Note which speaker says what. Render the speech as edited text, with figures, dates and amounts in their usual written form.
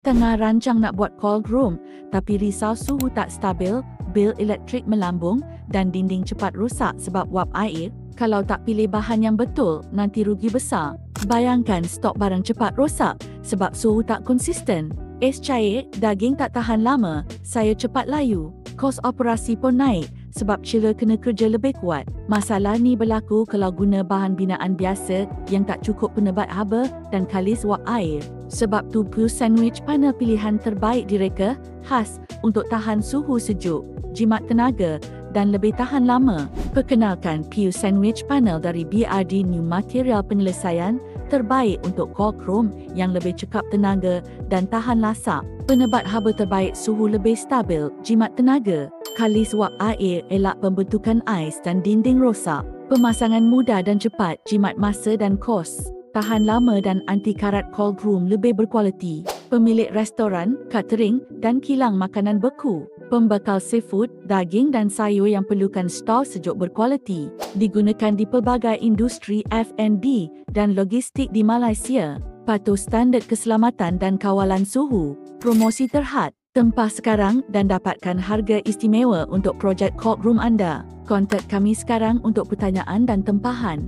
Speaker 1: Tengah rancang nak buat cold room, tapi risau suhu tak stabil, bil elektrik melambung dan dinding cepat rosak sebab wap air? Kalau tak pilih bahan yang betul, nanti rugi besar. Bayangkan stok barang cepat rosak sebab suhu tak konsisten. Es cair, daging tak tahan lama, sayur cepat layu. Kos operasi pun naik sebab chiller kena kerja lebih kuat. Masalah ni berlaku kalau guna bahan binaan biasa yang tak cukup penebat haba dan kalis wap air. Sebab tu Pew Sandwich panel pilihan terbaik direka, khas untuk tahan suhu sejuk, jimat tenaga dan lebih tahan lama. Perkenalkan Pew Sandwich panel dari BRD, new material penyelesaian terbaik untuk cold room yang lebih cekap tenaga dan tahan lasak. Penebat haba terbaik, suhu lebih stabil, jimat tenaga, kalis wap air, elak pembentukan ais dan dinding rosak. Pemasangan mudah dan cepat, jimat masa dan kos. Tahan lama dan anti karat, cold room lebih berkualiti. Pemilik restoran, catering dan kilang makanan beku. Pembekal seafood, daging dan sayur yang perlukan stor sejuk berkualiti. Digunakan di pelbagai industri F&B dan logistik di Malaysia. Patuh standard keselamatan dan kawalan suhu. Promosi terhad. Tempah sekarang dan dapatkan harga istimewa untuk projek cold room anda. Kontak kami sekarang untuk pertanyaan dan tempahan.